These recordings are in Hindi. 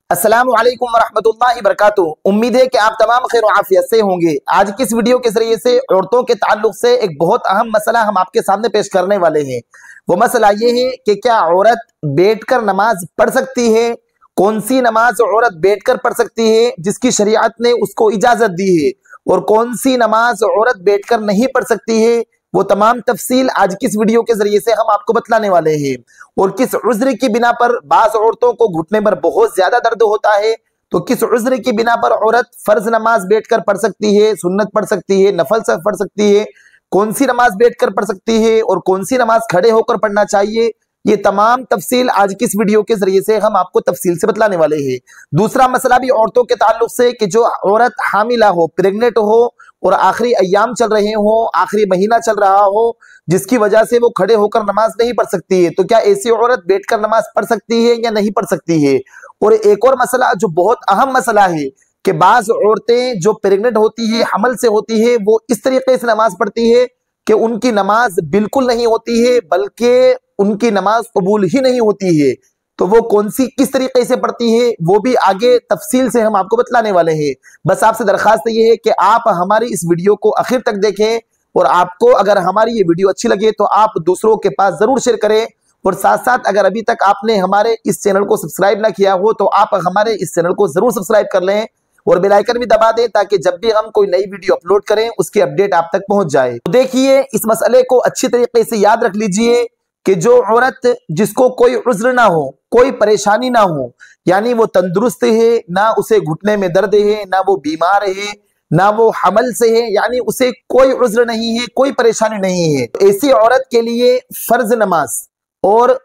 अस्सलामु अलैकुम वरहमतुल्लाहि वबरकातुहू। उम्मीद है कि आप तमाम खैर आफियत से होंगे। आज की इस वीडियो के जरिए से औरतों के ताल्लुक से एक बहुत अहम मसला हम आपके सामने पेश करने वाले हैं। वो मसला ये है कि क्या औरत बैठकर नमाज पढ़ सकती है, कौन सी नमाज औरत बैठकर पढ़ सकती है जिसकी शरीयत ने उसको इजाजत दी है, और कौन सी नमाज औरत बैठकर नहीं पढ़ सकती है। वो तमाम तफसील आज की इस वीडियो के जरिए से हम आपको बतलाने वाले हैं। और किस उज्र की बिना पर बाज औरतों को घुटने पर बहुत ज्यादा दर्द होता है, तो किस उज्र की बिना पर औरत फर्ज नमाज बैठकर पढ़ सकती है, सुन्नत पढ़ सकती है, नफल से पढ़ सकती है, कौन सी नमाज बैठकर पढ़ सकती है और कौन सी नमाज खड़े होकर पढ़ना चाहिए। ये तमाम तफसील आज की इस वीडियो के जरिए से हम आपको तफसील से बतलाने वाले हैं। दूसरा मसला भी औरतों के ताल्लुक से कि जो औरत हामिला हो, प्रेग्नेंट हो और आखिरी अय्याम चल रहे हो, आखिरी महीना चल रहा हो, जिसकी वजह से वो खड़े होकर नमाज नहीं पढ़ सकती है, तो क्या ऐसी औरत बैठकर नमाज पढ़ सकती है या नहीं पढ़ सकती है। और एक और मसला जो बहुत अहम मसला है कि बाज औरतें जो प्रेग्नेंट होती है, हमल से होती है, वो इस तरीके से नमाज पढ़ती है कि उनकी नमाज बिल्कुल नहीं होती है, बल्कि उनकी नमाज कबूल ही नहीं होती है। तो वो कौन सी किस तरीके से पढ़ती है वो भी आगे तफसील से हम आपको बतलाने वाले हैं। बस आपसे दरखास्त ये है कि आप हमारी इस वीडियो को आखिर तक देखें, और आपको अगर हमारी ये वीडियो अच्छी लगे तो आप दूसरों के पास जरूर शेयर करें। और साथ साथ अगर अभी तक आपने हमारे इस चैनल को सब्सक्राइब ना किया हो तो आप हमारे इस चैनल को जरूर सब्सक्राइब कर लें और बेल आइकन भी दबा दें, ताकि जब भी हम कोई नई वीडियो अपलोड करें उसकी अपडेट आप तक पहुंच जाए। तो देखिए, इस मसले को अच्छी तरीके से याद रख लीजिए कि जो औरत जिसको कोई उज्र ना हो, कोई परेशानी ना हो, यानी वो तंदुरुस्त है, ना उसे घुटने में दर्द है, ना वो बीमार है, ना वो हमल से है, यानी उसे कोई उज्र नहीं है, कोई परेशानी नहीं है, तो ऐसी औरत के लिए फर्ज नमाज और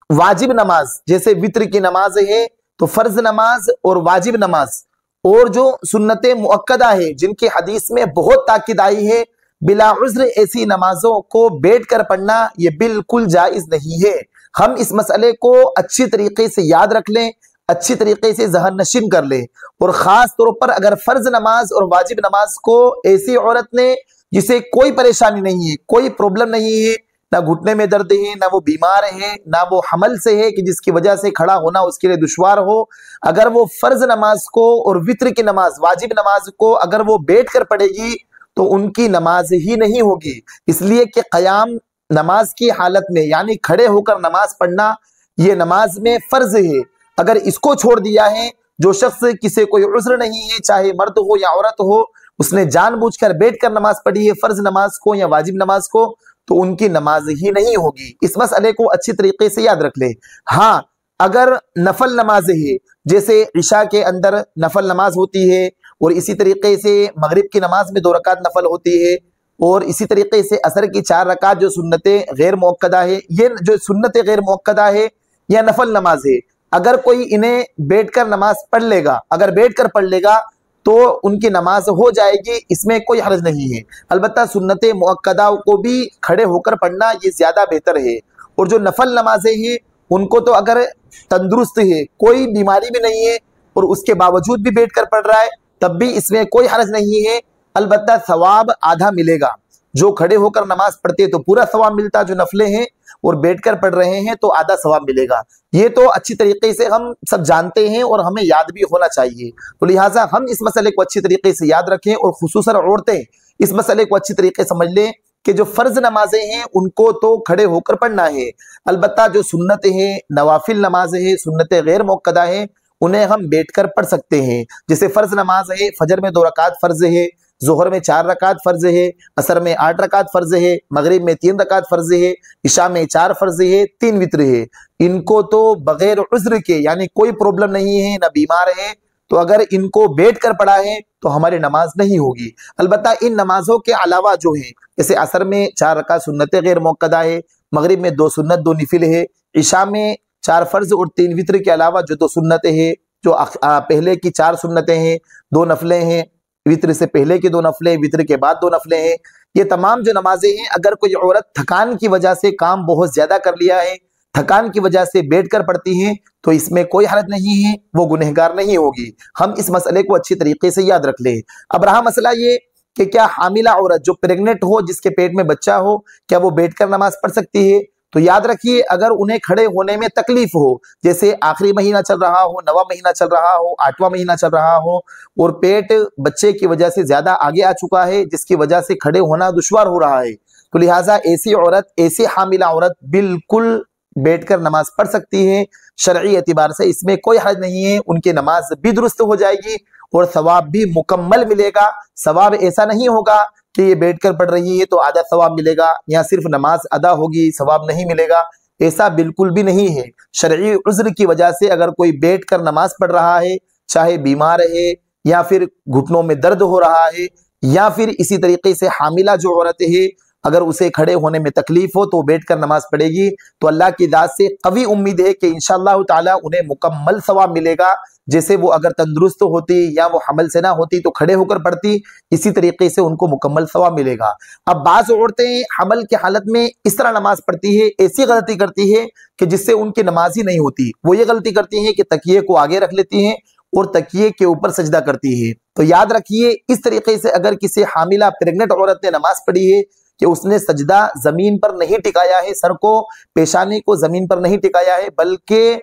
वाजिब नमाज, जैसे वित्र की नमाज है तो फर्ज नमाज और वाजिब नमाज, और जो सुन्नते मुअक्कदा है जिनकी हदीस में बहुत ताकीद आई है, बिला उज्र ऐसी नमाजों को बैठकर पढ़ना ये बिल्कुल जायज नहीं है। हम इस मसले को अच्छी तरीके से याद रख लें, अच्छी तरीके से जहन नशीन कर लें। और खास तौर पर अगर फर्ज नमाज और वाजिब नमाज को ऐसी औरत ने जिसे कोई परेशानी नहीं है, कोई प्रॉब्लम नहीं है, ना घुटने में दर्द है, ना वो बीमार है, ना वो हमल से है कि जिसकी वजह से खड़ा होना उसके लिए दुश्वार हो, अगर वो फर्ज नमाज को और वित्र की नमाज, वाजिब नमाज को अगर वो बैठ कर पढ़ेगी तो उनकी नमाज ही नहीं होगी। इसलिए कि कयाम नमाज की हालत में, यानी खड़े होकर नमाज पढ़ना, ये नमाज में फर्ज है। अगर इसको छोड़ दिया है, जो शख्स किसी कोई उज्र नहीं है, चाहे मर्द हो या औरत हो, उसने जानबूझकर बैठकर नमाज पढ़ी है, फर्ज नमाज को या वाजिब नमाज को, तो उनकी नमाज ही नहीं होगी। इस मसले को अच्छी तरीके से याद रख ले। हाँ, अगर नफल नमाज है, जैसे इशा के अंदर नफल नमाज होती है, और इसी तरीके से मगरिब की नमाज में 2 रकात नफल होती है, और इसी तरीके से असर की 4 रकात जो सुन्नते गैर मुअक्कदा है, ये जो सुन्नते गैर मुअक्कदा है या नफल नमाज है, अगर कोई इन्हें बैठकर नमाज पढ़ लेगा, अगर बैठकर पढ़ लेगा तो उनकी नमाज हो जाएगी, इसमें कोई हर्ज नहीं है। अलबत्ता सुन्नते मुअक्कदा को भी खड़े होकर पढ़ना ये ज्यादा बेहतर है। और जो नफल नमाजें हैं उनको तो अगर तंदुरुस्त है, कोई बीमारी भी नहीं है, और उसके बावजूद भी बैठकर पढ़ रहा है, तब भी इसमें कोई हर्ज नहीं है। अलबत्ता सवाब आधा मिलेगा। जो खड़े होकर नमाज पढ़ते तो पूरा सवाब मिलता, जो नफले हैं और बैठकर पढ़ रहे हैं तो आधा सवाब मिलेगा। ये तो अच्छी तरीके से हम सब जानते हैं और हमें याद भी होना चाहिए। तो लिहाजा हम इस मसले को अच्छी तरीके से याद रखें, और खुसूसन औरतें इस मसले को अच्छी तरीके से समझ लें कि जो फर्ज नमाजें हैं उनको तो खड़े होकर पढ़ना है। अलबत्ता जो सुन्नत है, नवाफिल नमाज है, सुन्नत गैर मुअक्कदा है, उन्हें हम बैठकर पढ़ सकते हैं। जैसे फर्ज नमाज है, फजर में 2 रकात फर्ज है, जोहर में 4 रकात फर्ज है, असर में 8 रकात फर्ज है, मगरिब में 3 रकात फर्ज है, इशा में 4 फर्ज है, 3 वित्र है। इनको तो बगैर उज्र के, यानी कोई प्रॉब्लम नहीं है, ना बीमार है, तो अगर इनको बैठ कर पढ़ा है तो हमारी नमाज नहीं होगी। अलबत्ता इन नमाजों के अलावा जो है, जैसे असर में 4 रकात सुन्नत गैर मुअक्कदा है, मगरिब में 2 सुन्नत 2 निफिल है, इशा में 4 फर्ज और 3 वित्र के अलावा जो 2 सुन्नतें हैं, जो पहले की 4 सुन्नतें हैं, 2 नफले हैं, वित्र से पहले की 2 नफले, वित्र के बाद 2 नफले हैं, ये तमाम जो नमाजें हैं, अगर कोई औरत थकान की वजह से काम बहुत ज्यादा कर लिया है, थकान की वजह से बैठकर पढ़ती है, तो इसमें कोई हरज नहीं है, वो गुनहगार नहीं होगी। हम इस मसले को अच्छी तरीके से याद रख लें। अब रहा मसला ये कि क्या हामिला औरत जो प्रेग्नेंट हो, जिसके पेट में बच्चा हो, क्या वो बैठकर नमाज पढ़ सकती है। तो याद रखिए, अगर उन्हें खड़े होने में तकलीफ हो, जैसे आखिरी महीना चल रहा हो, 9वां महीना चल रहा हो, 8वां महीना चल रहा हो और पेट बच्चे की वजह से ज्यादा आगे आ चुका है, जिसकी वजह से खड़े होना दुश्वार हो रहा है, तो लिहाजा ऐसी औरत, ऐसी हामिला औरत बिल्कुल बैठकर नमाज पढ़ सकती है। शरई एतबार से इसमें कोई हर्ज नहीं है, उनकी नमाज भी दुरुस्त हो जाएगी और सवाब भी मुकम्मल मिलेगा। सवाब ऐसा नहीं होगा कि ये बैठकर पढ़ रही है तो आधा सवाब मिलेगा या सिर्फ नमाज अदा होगी सवाब नहीं मिलेगा, ऐसा बिल्कुल भी नहीं है। शरई उज़्र की वजह से अगर कोई बैठकर नमाज पढ़ रहा है, चाहे बीमार है या फिर घुटनों में दर्द हो रहा है या फिर इसी तरीके से हामिला जो औरत है, अगर उसे खड़े होने में तकलीफ हो तो बैठकर नमाज पढ़ेगी, तो अल्लाह की दात से कवी उम्मीद है कि इंशाअल्लाह ताला उन्हें मुकम्मल सवाब मिलेगा। जैसे वो अगर तंदुरुस्त होती या वो हमल से ना होती तो खड़े होकर पढ़ती, इसी तरीके से उनको मुकम्मल सवाब मिलेगा। अब बाज़ औरतें हमल की हालत में इस तरह नमाज पढ़ती है, ऐसी गलती करती है कि जिससे उनकी नमाज ही नहीं होती। वो ये गलती करती है कि तकिए को आगे रख लेती हैं और तकिए के ऊपर सजदा करती है। तो याद रखिए, इस तरीके से अगर किसी हामिला प्रेग्नेंट औरत ने नमाज पढ़ी है कि उसने सजदा जमीन पर नहीं टिकाया है, सर को, पेशानी को जमीन पर नहीं टिकाया है, बल्कि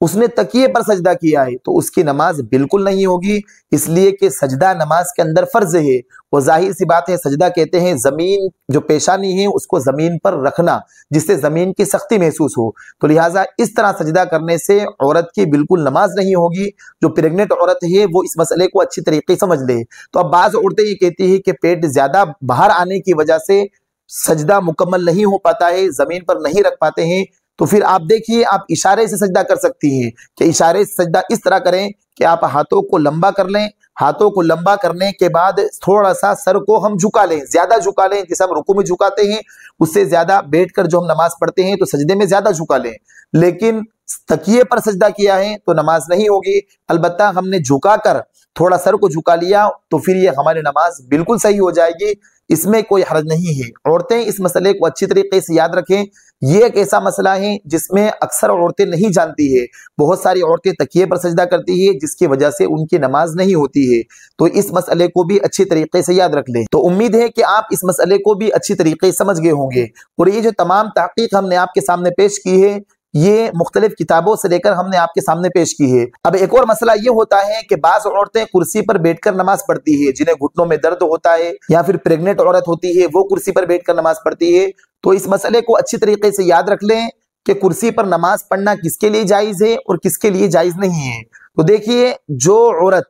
उसने तकिए पर सजदा किया है, तो उसकी नमाज बिल्कुल नहीं होगी, इसलिए कि सजदा नमाज के अंदर फर्ज है। वो जाहिर सी बात है, सजदा कहते हैं जमीन, जो पेशानी है उसको जमीन पर रखना, जिससे जमीन की सख्ती महसूस हो। तो लिहाजा इस तरह सजदा करने से औरत की बिल्कुल नमाज नहीं होगी। जो प्रेग्नेंट औरत है वो इस मसले को अच्छी तरीके से समझ ले। तो अब बाज़ औरतें ये कहती है कि पेट ज्यादा बाहर आने की वजह से सजदा मुकम्मल नहीं हो पाता है, जमीन पर नहीं रख पाते हैं, तो फिर आप देखिए, आप इशारे से सजदा कर सकती हैं कि इशारे से सजदा इस तरह करें कि आप हाथों को लंबा कर लें, हाथों को लंबा करने के बाद थोड़ा सा सर को हम झुका लें, ज्यादा झुका लें, जैसे हम रुकू में झुकाते हैं उससे ज्यादा बैठकर जो हम नमाज पढ़ते हैं तो सजदे में ज्यादा झुका लें। लेकिन तकिए पर सजदा किया है तो नमाज नहीं होगी। अलबत्ता हमने झुकाकर थोड़ा सर को झुका लिया तो फिर ये हमारी नमाज बिल्कुल सही हो जाएगी, इसमें कोई हर्ज नहीं है। औरतें इस मसले को अच्छी तरीके से याद रखें, ये एक ऐसा मसला है जिसमें अक्सर औरतें नहीं जानती है। बहुत सारी औरतें तकिए पर सजदा करती है जिसकी वजह से उनकी नमाज नहीं होती है। तो इस मसले को भी अच्छी तरीके से याद रख लें। तो उम्मीद है कि आप इस मसले को भी अच्छी तरीके से समझ गए होंगे। और ये जो तमाम तहकीक हमने आपके सामने पेश की है, ये मुख्तलिफ किताबों से लेकर हमने आपके सामने पेश की है। अब एक और मसला ये होता है कि बाज़ औरतें कुर्सी पर बैठकर नमाज पढ़ती है, जिन्हें घुटनों में दर्द होता है या फिर प्रेग्नेंट औरत होती है वो कुर्सी पर बैठकर नमाज पढ़ती है। तो इस मसले को अच्छी तरीके से याद रख लें कि कुर्सी पर नमाज पढ़ना किसके लिए जायज है और किसके लिए जायज नहीं है। तो देखिए, जो औरत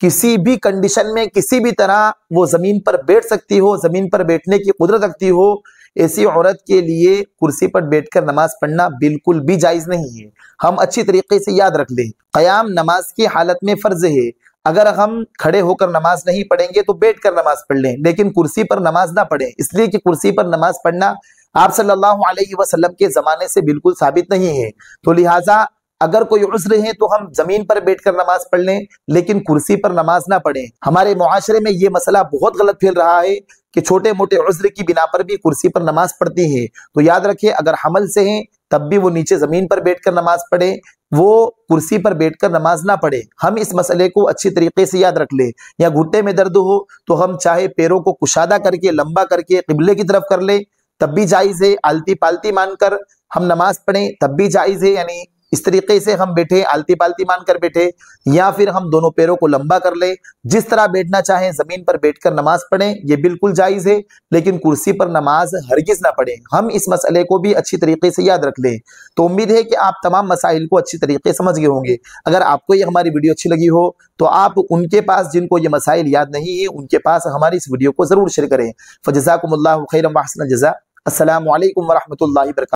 किसी भी कंडीशन में किसी भी तरह वो जमीन पर बैठ सकती हो, जमीन पर बैठने की कुदरत रखती हो, ऐसी औरत के लिए कुर्सी पर बैठकर नमाज पढ़ना बिल्कुल भी जायज नहीं है। हम अच्छी तरीके से याद रख लें, क़याम नमाज की हालत में फर्ज है। अगर हम खड़े होकर नमाज नहीं पढ़ेंगे तो बैठकर नमाज पढ़ लें, लेकिन कुर्सी पर नमाज ना पढ़ें, इसलिए कि कुर्सी पर नमाज पढ़ना आप सल्लल्लाहु अलैहि वसल्लम के जमाने से बिल्कुल साबित नहीं है। तो लिहाजा अगर कोई उज़्र है तो हम जमीन पर बैठकर नमाज पढ़ लें, लेकिन कुर्सी पर नमाज ना पढ़ें। हमारे मुआशरे में ये मसला बहुत गलत फैल रहा है कि छोटे मोटे उज़्र की बिना पर भी कुर्सी पर नमाज पढ़ती है। तो याद रखिए, अगर हमल से हैं तब भी वो नीचे जमीन पर बैठकर नमाज पढ़े, वो कुर्सी पर बैठकर नमाज ना पढ़े। हम इस मसले को अच्छी तरीके से याद रख ले। या घुटने में दर्द हो तो हम चाहे पैरों को कुशादा करके, लंबा करके किबले की तरफ कर ले तब भी जायज है। आलती पालती मानकर हम नमाज पढ़ें तब भी जायज है, यानी इस तरीके से हम बैठे, आलती पालती मानकर बैठे, या फिर हम दोनों पैरों को लंबा कर ले, जिस तरह बैठना चाहें जमीन पर बैठकर नमाज पढ़ें, ये बिल्कुल जायज है। लेकिन कुर्सी पर नमाज हरगिज ना पढ़ें। हम इस मसले को भी अच्छी तरीके से याद रख लें। तो उम्मीद है कि आप तमाम मसाइल को अच्छी तरीके से समझ गए होंगे। अगर आपको ये हमारी वीडियो अच्छी लगी हो तो आप उनके पास जिनको ये मसाइल याद नहीं है उनके पास हमारी इस वीडियो को जरूर शेयर करें। फजज़ाकुमुल्लाहु खैरन व अहसन जज़ा। अस्सलामु अलैकुम व रहमतुल्लाहि व बरकातहू।